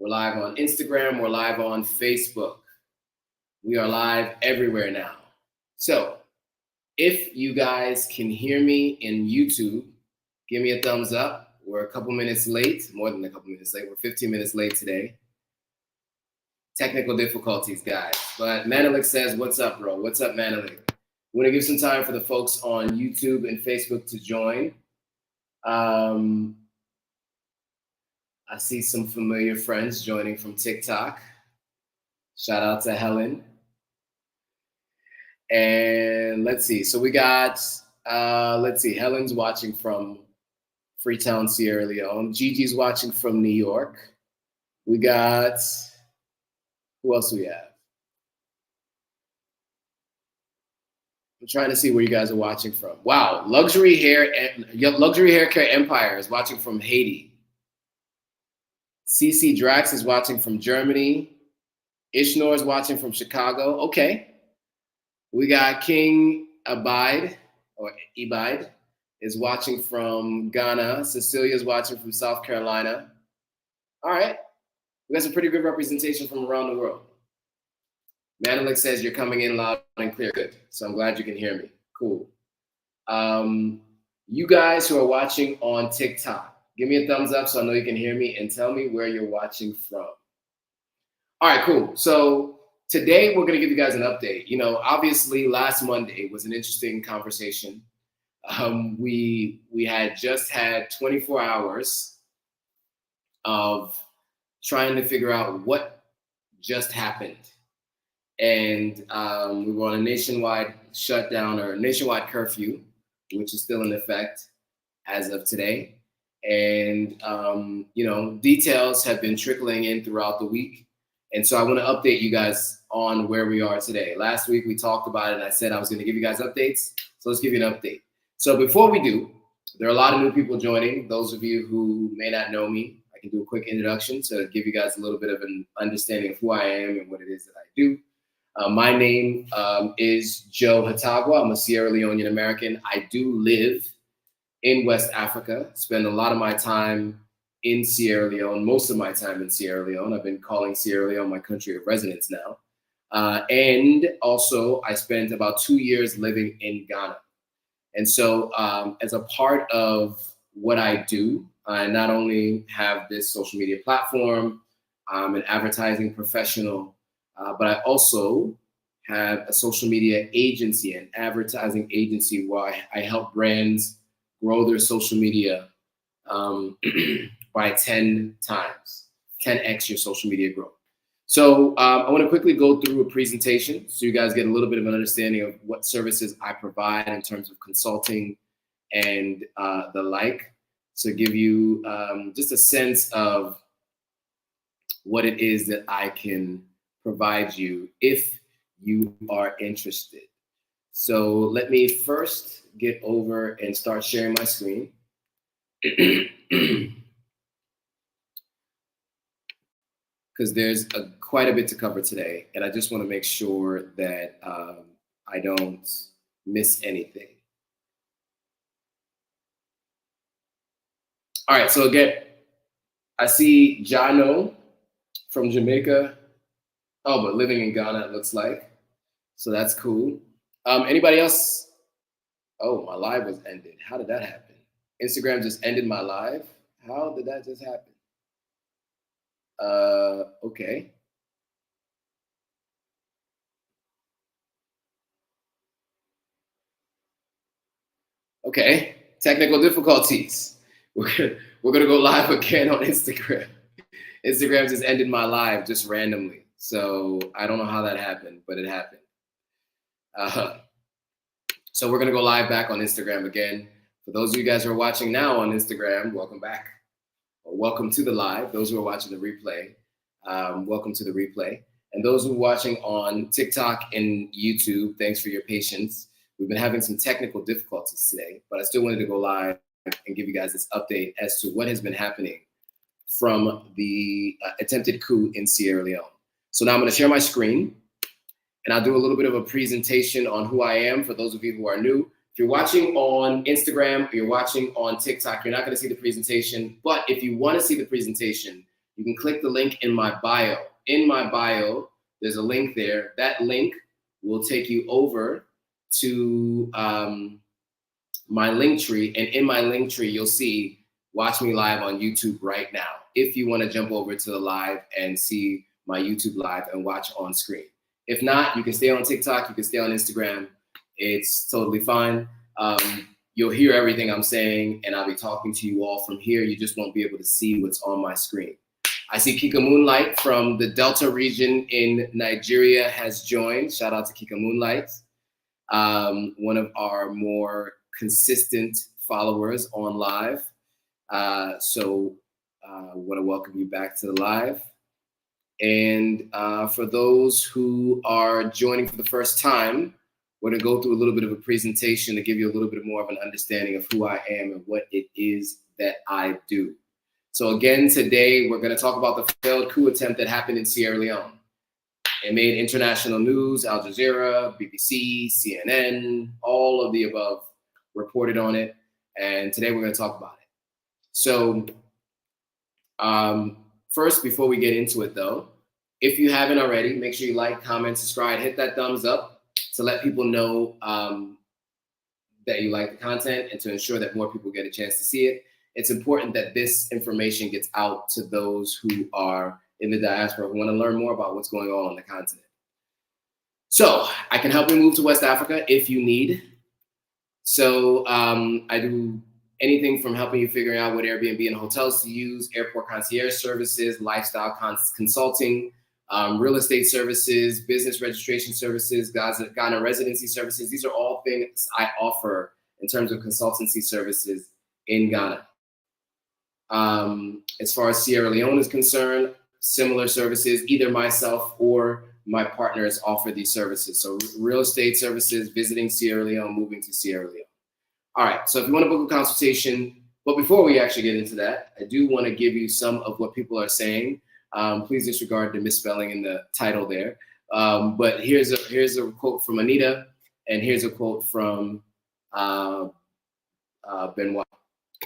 We're live on Instagram. We're live on Facebook. We are live everywhere now. So if you guys can hear me in YouTube, give me a thumbs up. We're a couple minutes late, more than a couple minutes late. We're 15 minutes late today. Technical difficulties, guys. But Manelik says, what's up, bro? What's up, Manelik? We want to give some time for the folks on YouTube and Facebook to join. I see some familiar friends joining from TikTok. Shout out to Helen. And let's see. So we got, Helen's watching from Freetown, Sierra Leone. Gigi's watching from New York. We got, who else do we have? I'm trying to see where you guys are watching from. Wow, Luxury Hair Care Empire is watching from Haiti. CC Drax is watching from Germany. Ishnor is watching from Chicago. Okay. We got King Abide, or Ibide, is watching from Ghana. Cecilia is watching from South Carolina. All right. We got some pretty good representation from around the world. Manelik says you're coming in loud and clear. Good. So I'm glad you can hear me. Cool. You guys who are watching on TikTok, give me a thumbs up so I know you can hear me and tell me where you're watching from. All right, cool. So today we're going to give you guys an update. You know, obviously last Monday was an interesting conversation. We had just had 24 hours of trying to figure out what just happened. And we were on a nationwide shutdown or nationwide curfew, which is still in effect as of today. And, you know, details have been trickling in throughout the week. And so I want to update you guys on where we are today. Last week we talked about it and I said I was going to give you guys updates. So let's give you an update. So before we do, there are a lot of new people joining. Those of you who may not know me, I can do a quick introduction to give you guys a little bit of an understanding of who I am and what it is that I do. My name is Joe Hatagwa. I'm a Sierra Leonean American. I do live in West Africa, spend a lot of my time in Sierra Leone, most of my time in Sierra Leone. I've been calling Sierra Leone my country of residence now. And also I spent about 2 years living in Ghana. And so as a part of what I do, I not only have this social media platform, I'm an advertising professional, but I also have a social media agency, an advertising agency where I help brands grow their social media by 10 times, 10x your social media growth. So I want to quickly go through a presentation so you guys get a little bit of an understanding of what services I provide in terms of consulting and the like, to give you just a sense of what it is that I can provide you if you are interested. So let me first get over and start sharing my screen. Because there's quite a bit to cover today, and I just want to make sure that I don't miss anything. All right, so again, I see Jano from Jamaica. Oh, but living in Ghana, it looks like. So that's cool. Anybody else? Oh, my live was ended. How did that happen? Instagram just ended my live? How did that just happen? Okay. Okay, technical difficulties. We're gonna go live again on Instagram. Instagram just ended my live just randomly. So I don't know how that happened, but it happened. So we're gonna go live back on Instagram again. For those of you guys who are watching now on Instagram, welcome back. Or welcome to the live. Those who are watching the replay, welcome to the replay. And those who are watching on TikTok and YouTube, thanks for your patience. We've been having some technical difficulties today, but I still wanted to go live and give you guys this update as to what has been happening from the attempted coup in Sierra Leone. So now I'm gonna share my screen and I'll do a little bit of a presentation on who I am for those of you who are new. If you're watching on Instagram, or you're watching on TikTok, you're not gonna see the presentation, but if you wanna see the presentation, you can click the link in my bio. In my bio, there's a link there. That link will take you over to my link tree. And in my link tree, you'll see Watch Me Live on YouTube right now. If you want to jump over to the live and see my YouTube live and watch on screen. If not, you can stay on TikTok, you can stay on Instagram. It's totally fine. You'll hear everything I'm saying, and I'll be talking to you all from here. You just won't be able to see what's on my screen. I see Kika Moonlight from the Delta region in Nigeria has joined. Shout out to Kika Moonlight, one of our more consistent followers on live. So I want to welcome you back to the live. And for those who are joining for the first time, we're going to go through a little bit of a presentation to give you a little bit more of an understanding of who I am and what it is that I do. So again, today we're going to talk about the failed coup attempt that happened in Sierra Leone. It made international news. Al Jazeera, BBC, CNN, all of the above reported on it. And today we're going to talk about it. So first, before we get into it though, if you haven't already, make sure you like, comment, subscribe, hit that thumbs up to let people know that you like the content and to ensure that more people get a chance to see it. It's important that this information gets out to those who are in the diaspora who want to learn more about what's going on the continent. So I can help you move to West Africa if you need. So I do anything from helping you figure out what Airbnb and hotels to use, airport concierge services, lifestyle consulting, real estate services, business registration services, Ghana residency services. These are all things I offer in terms of consultancy services in Ghana. As far as Sierra Leone is concerned, similar services, either myself or my partners offer these services. So real estate services, visiting Sierra Leone, moving to Sierra Leone. All right, so if you want to book a consultation, but before we actually get into that, I do want to give you some of what people are saying. Please disregard the misspelling in the title there. But here's a quote from Anita, and here's a quote from Benoit.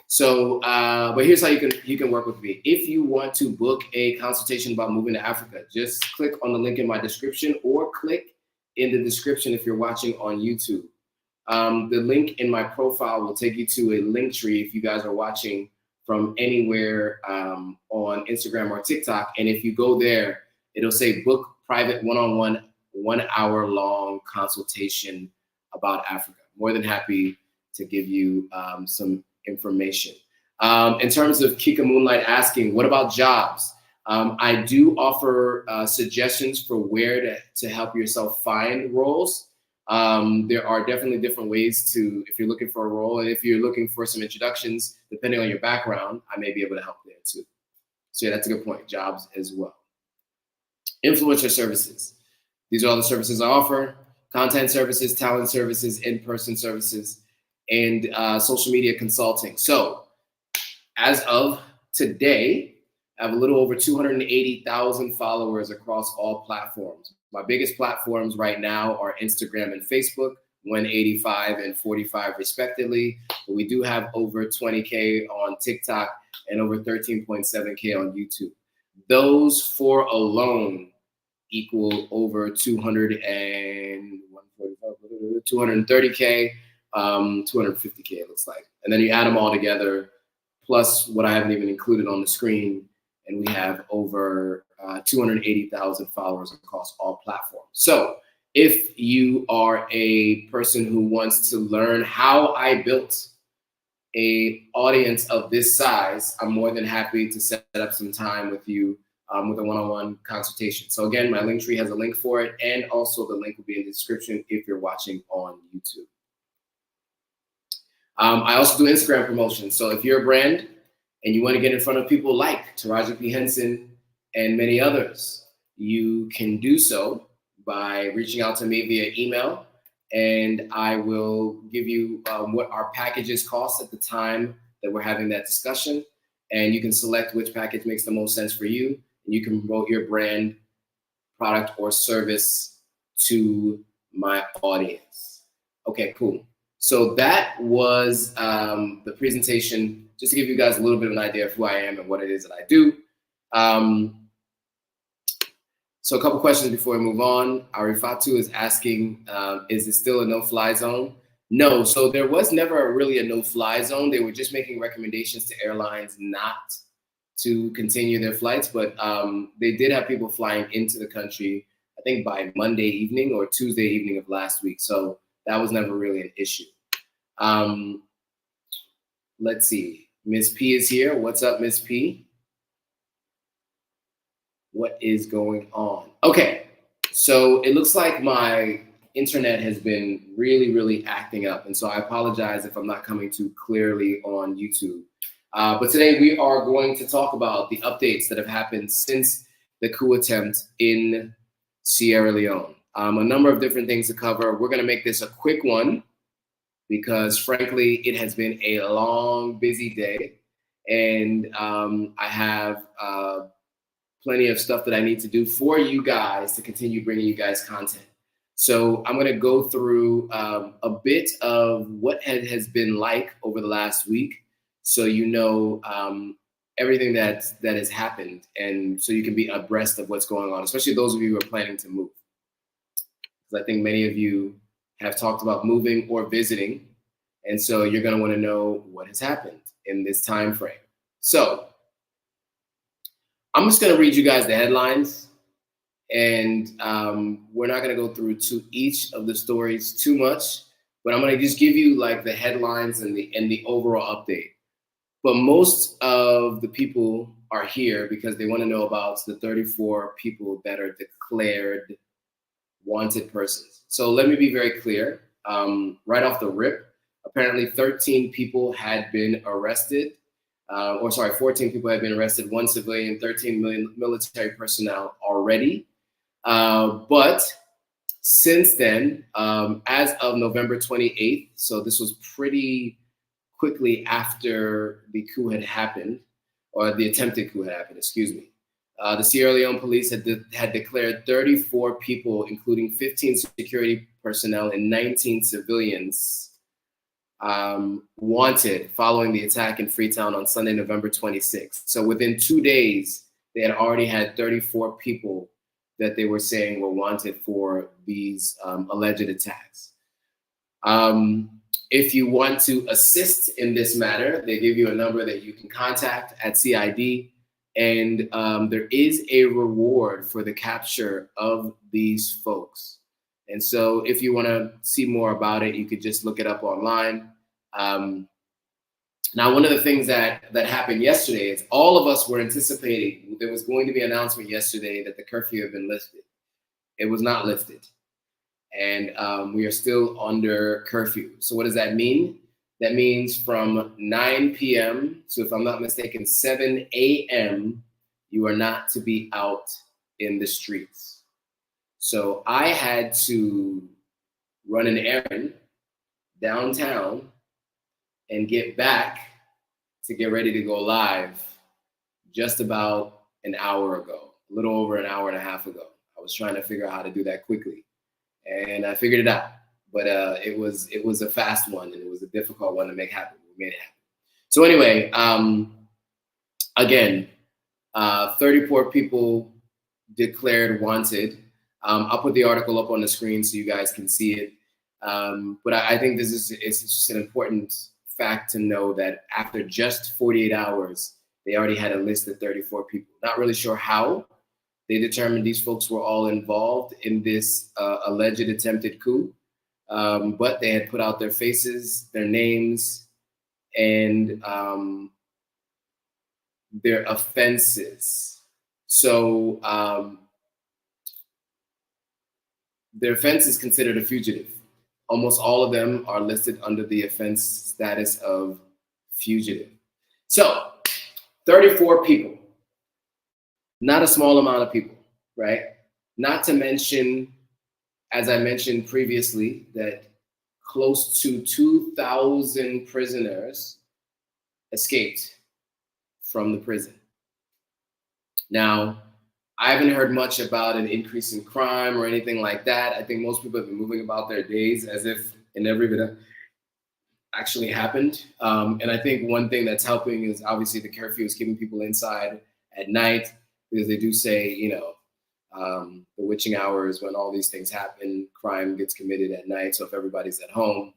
So, but here's how you can work with me. If you want to book a consultation about moving to Africa, just click on the link in my description or click in the description if you're watching on YouTube. The link in my profile will take you to a link tree if you guys are watching from anywhere on Instagram or TikTok. And if you go there, it'll say book private one-on-one 1 hour long consultation about Africa. More than happy to give you some information. In terms of Kika Moonlight asking, what about jobs? I do offer suggestions for where to help yourself find roles. There are definitely different ways to, if you're looking for a role, and if you're looking for some introductions, depending on your background, I may be able to help there too. So yeah, that's a good point. Jobs as well. Influencer services. These are all the services I offer. Content services, talent services, in-person services, and social media consulting. So as of today, I have a little over 280,000 followers across all platforms. My biggest platforms right now are Instagram and Facebook, 185 and 45 respectively. But we do have over 20K on TikTok and over 13.7K on YouTube. Those four alone equal over 230K, 250K it looks like. And then you add them all together, plus what I haven't even included on the screen, and we have over 280,000 followers across all platforms. So if you are a person who wants to learn how I built a audience of this size, I'm more than happy to set up some time with you with a one-on-one consultation. So again, my link tree has a link for it, and also the link will be in the description if you're watching on YouTube. I also do Instagram promotions. So if you're a brand and you want to get in front of people like Taraji P. Henson and many others, you can do so by reaching out to me via email, and I will give you what our packages cost at the time that we're having that discussion, and you can select which package makes the most sense for you, and you can promote your brand, product, or service to my audience. Okay, cool. So that was the presentation, just to give you guys a little bit of an idea of who I am and what it is that I do. So a couple questions before we move on. Arifatu is asking, is it still a no-fly zone? No, so there was never really a no-fly zone. They were just making recommendations to airlines not to continue their flights, but they did have people flying into the country, I think by Monday evening or Tuesday evening of last week. So that was never really an issue. Let's see. Miss P is here. What's up, Miss P? What is going on? Okay, so it looks like my internet has been really acting up, and so I apologize if I'm not coming too clearly on YouTube. But today we are going to talk about the updates that have happened since the coup attempt in Sierra Leone. A number of different things to cover. We're going to make this a quick one because, frankly, it has been a long, busy day, and I have plenty of stuff that I need to do for you guys to continue bringing you guys content. So I'm going to go through a bit of what has been like over the last week, so you know everything that has happened, and so you can be abreast of what's going on, especially those of you who are planning to move. Because I think many of you have talked about moving or visiting, and so you're going to want to know what has happened in this time frame. So I'm just going to read you guys the headlines, and we're not going to go through to each of the stories too much, but I'm going to just give you like the headlines and the overall update. But most of the people are here because they want to know about the 34 people that are declared wanted persons. So let me be very clear. Right off the rip, apparently 13 people had been arrested. 14 people have been arrested, 1 civilian, 13 military personnel already. But since then, as of November 28th, so this was pretty quickly after the coup had happened, or the attempted coup had happened, excuse me. The Sierra Leone police had declared 34 people, including 15 security personnel and 19 civilians, wanted following the attack in Freetown on Sunday, November 26th. So within 2 days, they had already had 34 people that they were saying were wanted for these alleged attacks. If you want to assist in this matter, they give you a number that you can contact at CID, and there is a reward for the capture of these folks. And so if you want to see more about it, you could just look it up online. Now, one of the things that happened yesterday is all of us were anticipating there was going to be an announcement yesterday that the curfew had been lifted. It was not lifted. And we are still under curfew. So what does that mean? That means from 9 p.m. to, if I'm not mistaken, 7 a.m., you are not to be out in the streets. So I had to run an errand downtown and get back to get ready to go live just about an hour ago, a little over an hour and a half ago. I was trying to figure out how to do that quickly, and I figured it out. But it was a fast one, and it was a difficult one to make happen. We made it happen. So anyway, again, 34 people declared wanted. I'll put the article up on the screen so you guys can see it. But I think it's just an important fact to know that after just 48 hours, they already had a list of 34 people. Not really sure how they determined these folks were all involved in this alleged attempted coup, but they had put out their faces, their names, and their offenses. So their offense is considered a fugitive. Almost all of them are listed under the offense status of fugitive. So 34 people, not a small amount of people, right? Not to mention, as I mentioned previously, that close to 2,000 prisoners escaped from the prison. Now, I haven't heard much about an increase in crime or anything like that. I think most people have been moving about their days as if it never actually happened. And I think one thing that's helping is obviously the curfew is keeping people inside at night. because they do say, the witching hours when all these things happen, crime gets committed at night. So if everybody's at home,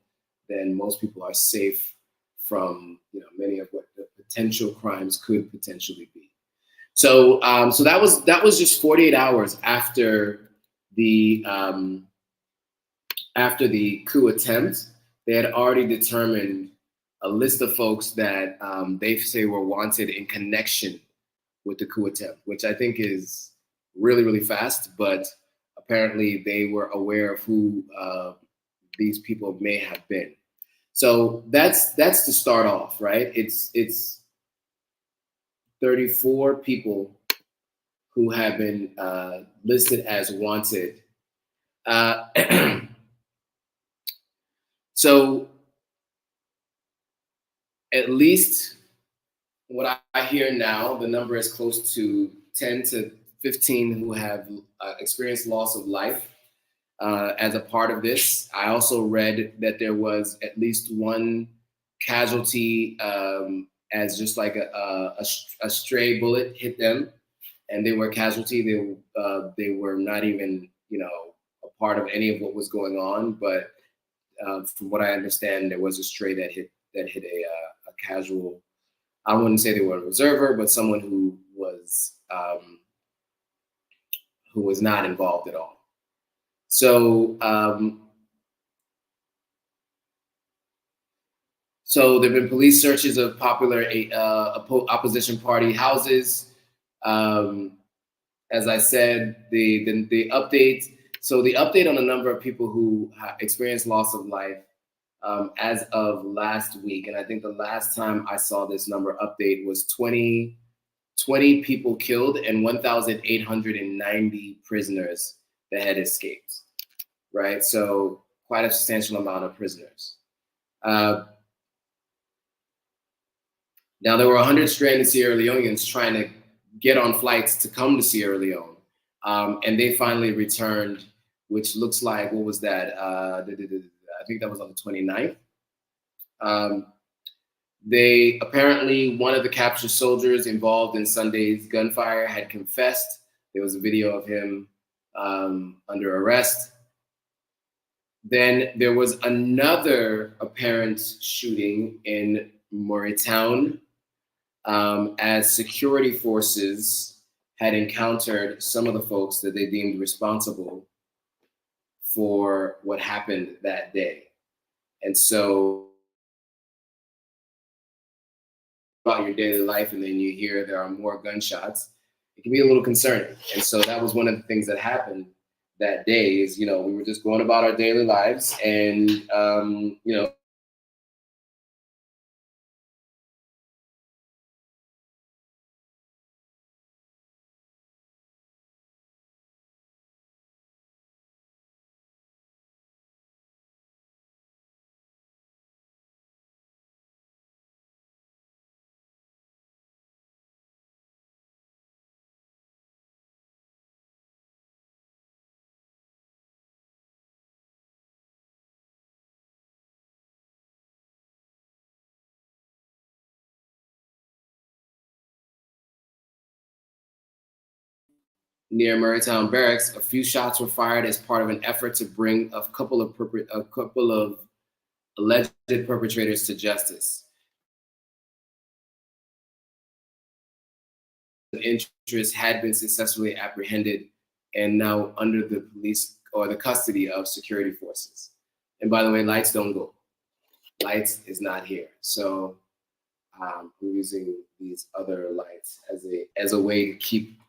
then most people are safe from, many of what the potential crimes could potentially be. So, so that was just 48 hours after the coup attempt. They had already determined a list of folks that they say were wanted in connection with the coup attempt, which I think is really, really fast. But apparently, they were aware of who these people may have been. So that's to start off, right? It's 34 people who have been listed as wanted. So at least what I hear now, the number is close to 10 to 15 who have experienced loss of life as a part of this. I also read that there was at least one casualty as just like a stray bullet hit them, and they were a casualty. They were not even a part of any of what was going on, but from what I understand, there was a stray that hit a casual. I wouldn't say they were a reserver, but someone who was not involved at all. So so there've been police searches of popular opposition party houses. As I said, the update. So the update on the number of people who experienced loss of life as of last week, and I think the last time I saw this number update was 20 people killed and 1,890 prisoners that had escaped, right? So quite a substantial amount of prisoners. Now, there were 100 stranded Sierra Leoneans trying to get on flights to come to Sierra Leone, and they finally returned, which looks like, what was that? I think that was on the 29th. They apparently, one of the captured soldiers involved in Sunday's gunfire had confessed. There was a video of him under arrest. Then there was another apparent shooting in Moritown as security forces had encountered some of the folks that they deemed responsible for what happened that day. And so about your daily life and then you hear there are more gunshots, it can be a little concerning. And so that was one of the things that happened that day is, we were just going about our daily lives and, near Murraytown Barracks, a few shots were fired as part of an effort to bring a couple of alleged perpetrators to justice. The interest had been successfully apprehended and now under the police or the custody of security forces. And by the way, lights don't go. Lights is not here. So we're using these other lights as a way to keep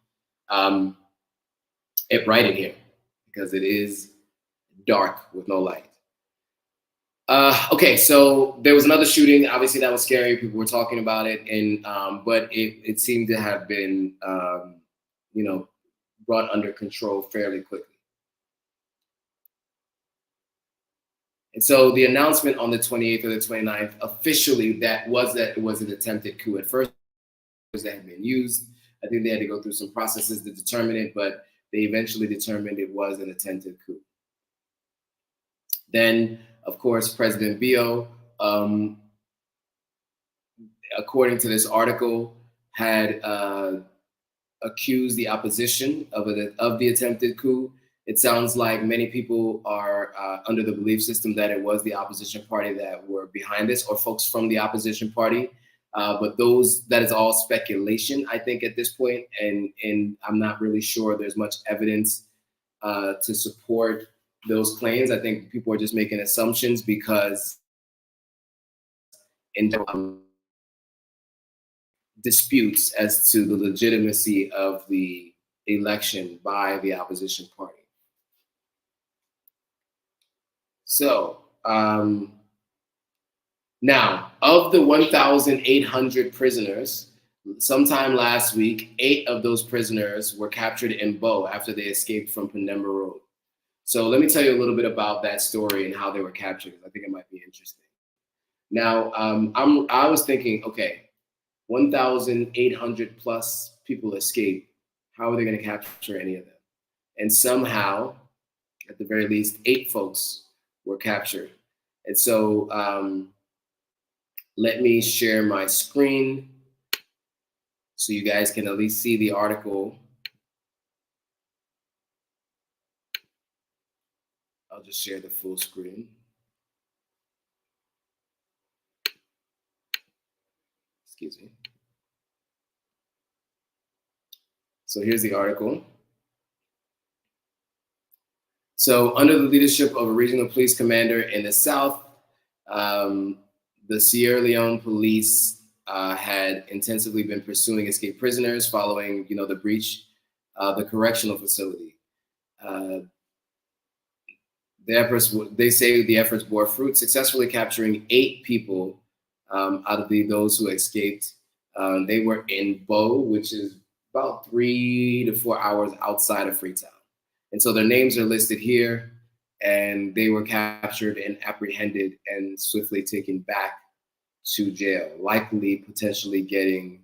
it bright in here because it is dark with no light. Okay, so there was another shooting. Obviously, that was scary. People were talking about it, and but it seemed to have been, brought under control fairly quickly. And so the announcement on the 28th or the 29th, officially, that it was an attempted coup. At first, that had been used. I think they had to go through some processes to determine it, but they eventually determined it was an attempted coup. Then, of course, President Bio, according to this article, had accuse the opposition of the attempted coup. It sounds like many people are under the belief system that it was the opposition party that were behind this, or folks from the opposition party. But that is all speculation, I think, at this point, and I'm not really sure there's much evidence to support those claims. I think people are just making assumptions because in disputes as to the legitimacy of the election by the opposition party. So now, of the 1,800 prisoners, sometime last week, 8 of those prisoners were captured in Bo after they escaped from Penemba Road. So let me tell you a little bit about that story and how they were captured. I think it might be interesting. Now, I was thinking, okay, 1,800 plus people escaped. How are they going to capture any of them? And somehow, at the very least, 8 folks were captured. And so let me share my screen so you guys can at least see the article. I'll just share the full screen. Excuse me. So here's the article. So under the leadership of a regional police commander in the south, the Sierra Leone police had intensively been pursuing escaped prisoners following, the breach of the correctional facility. They say the efforts bore fruit, successfully capturing 8 people out of those who escaped. They were in Bo, which is about 3 to 4 hours outside of Freetown. And so their names are listed here, and they were captured and apprehended and swiftly taken back to jail, likely potentially getting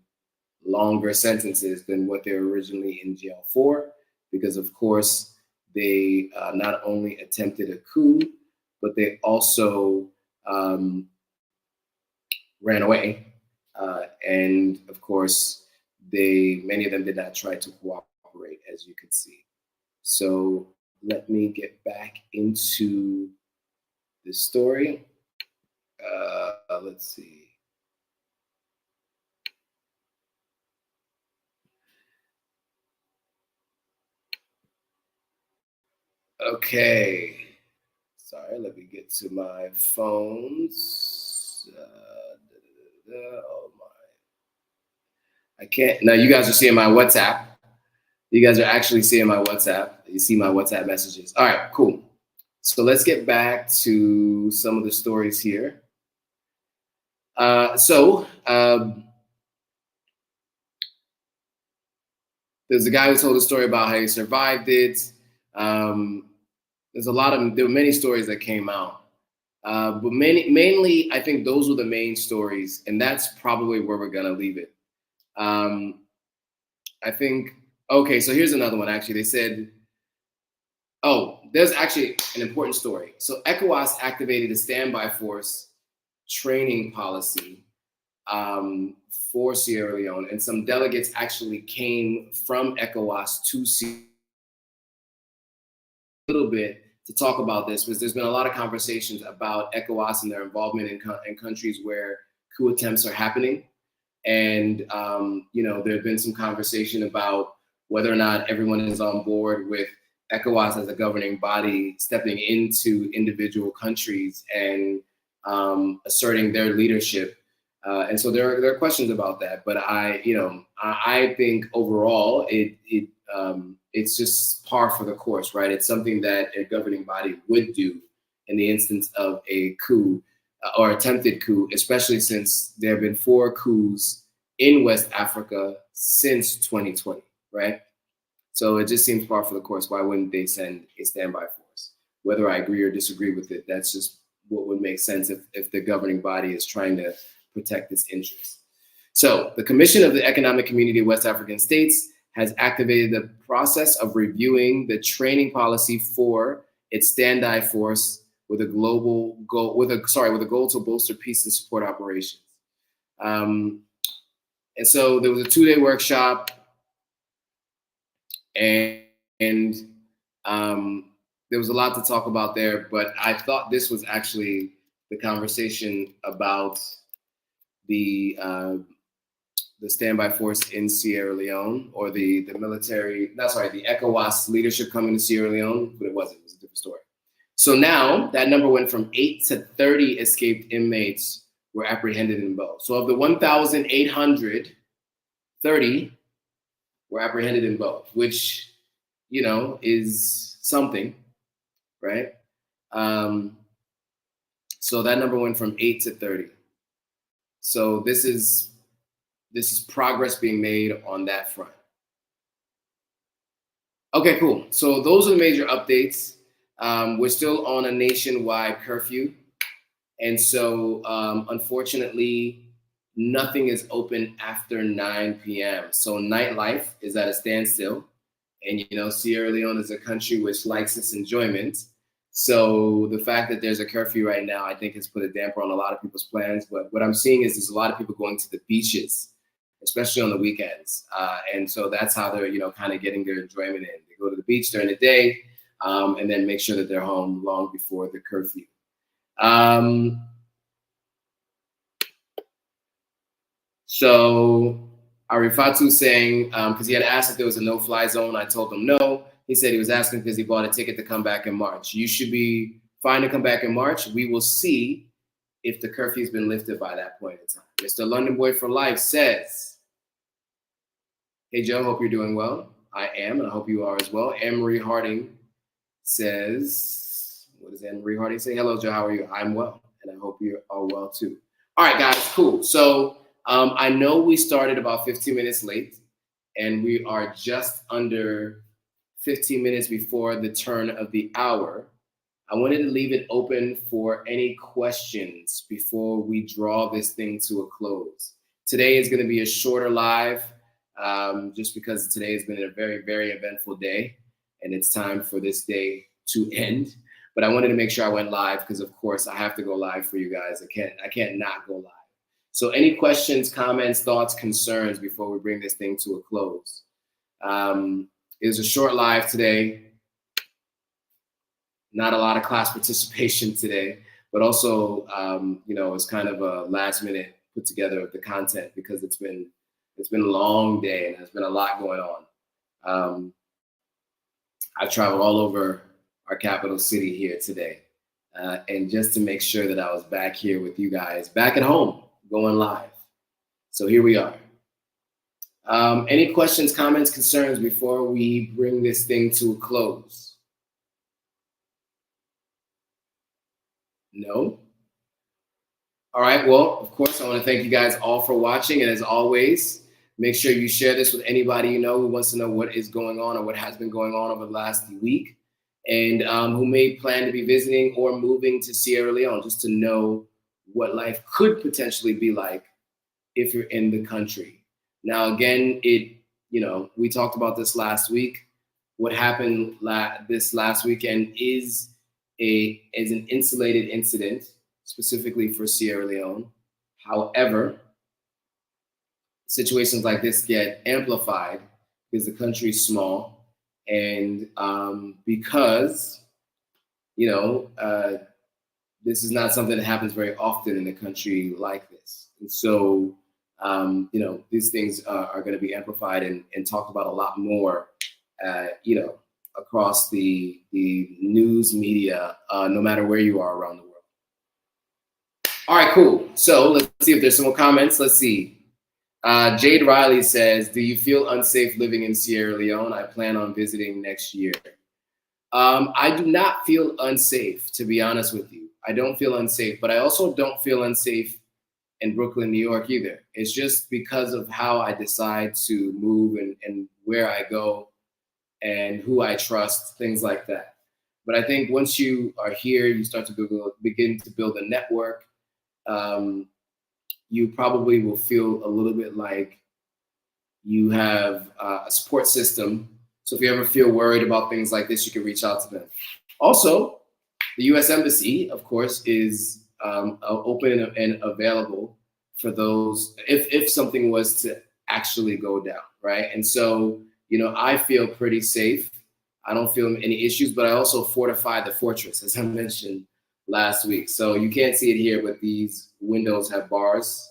longer sentences than what they were originally in jail for, because of course they not only attempted a coup, but they also ran away. And of course, many of them did not try to cooperate, as you can see. So let me get back into the story. Let's see. Okay. Sorry, let me get to my phones. Oh my. I can't. Now you guys are seeing my WhatsApp. You guys are actually seeing my WhatsApp. You see my WhatsApp messages. All right, cool. So let's get back to some of the stories here. There's a guy who told a story about how he survived it. There were many stories that came out. But mainly, I think those were the main stories, and that's probably where we're gonna leave it. I think, okay, so here's another one, actually. They said, there's actually an important story. So ECOWAS activated a standby force training policy for Sierra Leone, and some delegates actually came from ECOWAS to Sierra Leone a little bit to talk about this, because there's been a lot of conversations about ECOWAS and their involvement in countries where coup attempts are happening. And, there have been some conversation about whether or not everyone is on board with ECOWAS as a governing body stepping into individual countries and asserting their leadership. And so there are questions about that. But I think overall it's just par for the course, right? It's something that a governing body would do in the instance of a coup or attempted coup, especially since there have been 4 coups in West Africa since 2020, right? So it just seems par for the course. Why wouldn't they send a standby force? Whether I agree or disagree with it, that's just what would make sense if the governing body is trying to protect its interests. So the Commission of the Economic Community of West African States has activated the process of reviewing the training policy for its standby force with a goal to bolster peace and support operations. And so there was a 2-day workshop and there was a lot to talk about there, but I thought this was actually the conversation about the standby force in Sierra Leone, or the military, the ECOWAS leadership coming to Sierra Leone, but it wasn't. It was a different story. So now that number went from 8 to 30 escaped inmates were apprehended in Bo. So of the 1,800, 30 were apprehended in Bo, which, is something, right? So that number went from 8 to 30. So this is progress being made on that front. Okay, cool. So those are the major updates. We're still on a nationwide curfew. And so unfortunately, nothing is open after 9 p.m. So nightlife is at a standstill. And, Sierra Leone is a country which likes its enjoyment. So the fact that there's a curfew right now, I think has put a damper on a lot of people's plans. But what I'm seeing is there's a lot of people going to the beaches, especially on the weekends. And so that's how they're, kind of getting their enjoyment in. They go to the beach during the day and then make sure that they're home long before the curfew. So Arifatu saying, because he had asked if there was a no-fly zone, I told him no. He said he was asking because he bought a ticket to come back in March. You should be fine to come back in March. We will see if the curfew's been lifted by that point in time. Mr. London Boy for Life says, hey, Joe, hope you're doing well. I am, and I hope you are as well. Anne-Marie Harding says, what does Anne-Marie Harding say? Hello, Joe, how are you? I'm well, and I hope you are well too. All right, guys, cool. So I know we started about 15 minutes late, and we are just under 15 minutes before the turn of the hour. I wanted to leave it open for any questions before we draw this thing to a close. Today is going to be a shorter live, just because today has been a very, very eventful day, and it's time for this day to end. But I wanted to make sure I went live because, of course, I have to go live for you guys. I can't not go live. So any questions, comments, thoughts, concerns before we bring this thing to a close? It was a short live today. Not a lot of class participation today, but also, it's kind of a last minute put together of the content because it's been a long day and there's been a lot going on. I've traveled all over our capital city here today, and just to make sure that I was back here with you guys, back at home, going live. So here we are. Any questions, comments, concerns before we bring this thing to a close? No? All right, well, of course, I want to thank you guys all for watching. And as always, make sure you share this with anybody you know who wants to know what is going on or what has been going on over the last week, and who may plan to be visiting or moving to Sierra Leone, just to know what life could potentially be like if you're in the country. Now, again, we talked about this last week. What happened this last weekend is an insulated incident, specifically for Sierra Leone. However, situations like this get amplified because the country is small, and because this is not something that happens very often in a country like this. And so, these things are going to be amplified and talked about a lot more, across the news media, no matter where you are around the world. All right, cool. So let's see if there's some more comments. Let's see. Jade Riley says, do you feel unsafe living in Sierra Leone? I plan on visiting next year. I do not feel unsafe, to be honest with you. I don't feel unsafe, but I also don't feel unsafe in Brooklyn, New York either. It's just because of how I decide to move and where I go and who I trust, things like that. But I think once you are here, you start to begin to build a network. You probably will feel a little bit like you have a support system. So if you ever feel worried about things like this, you can reach out to them. Also, the U.S. Embassy, of course, is open and available for those if something was to actually go down, right? And so I feel pretty safe. I don't feel any issues, but I also fortified the fortress, as I mentioned last week. So you can't see it here, but these windows have bars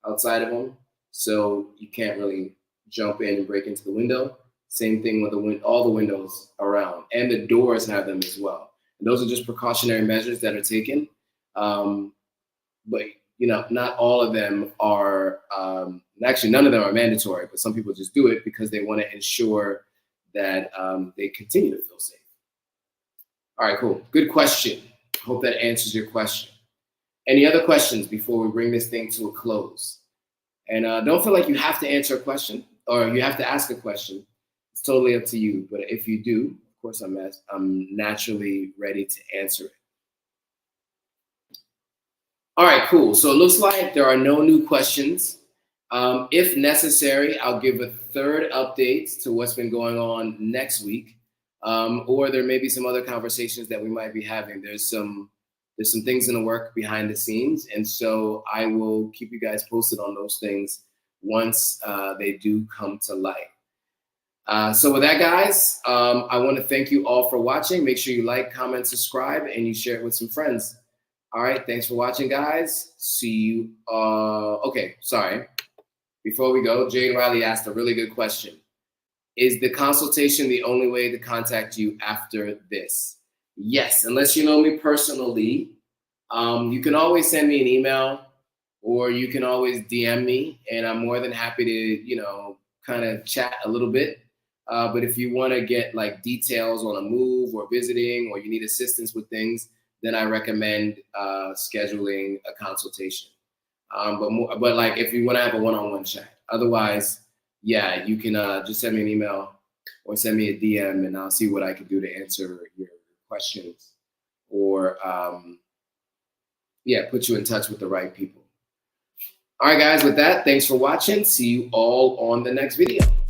outside of them. So you can't really jump in and break into the window. Same thing with all the windows around, and the doors have them as well. And those are just precautionary measures that are taken. But not all of them are. Actually, none of them are mandatory. But some people just do it because they want to ensure that they continue to feel safe. All right, cool. Good question. Hope that answers your question. Any other questions before we bring this thing to a close? And don't feel like you have to answer a question or you have to ask a question. It's totally up to you. But if you do, of course, I'm naturally ready to answer it. All right, cool. So it looks like there are no new questions. If necessary, I'll give a third update to what's been going on next week. Or there may be some other conversations that we might be having. There's some things in the work behind the scenes. And so I will keep you guys posted on those things once they do come to light. So with that, guys, I want to thank you all for watching. Make sure you like, comment, subscribe, and you share it with some friends. All right, thanks for watching, guys. See you. Okay, sorry. Before we go, Jade Riley asked a really good question. Is the consultation the only way to contact you after this? Yes, unless you know me personally. You can always send me an email or you can always DM me, and I'm more than happy to, kind of chat a little bit. But if you want to get like details on a move or visiting or you need assistance with things, then I recommend scheduling a consultation. But like if you want to have a one-on-one chat, otherwise, yeah, you can just send me an email or send me a DM, and I'll see what I can do to answer your questions or put you in touch with the right people. All right, guys, with that, thanks for watching. See you all on the next video.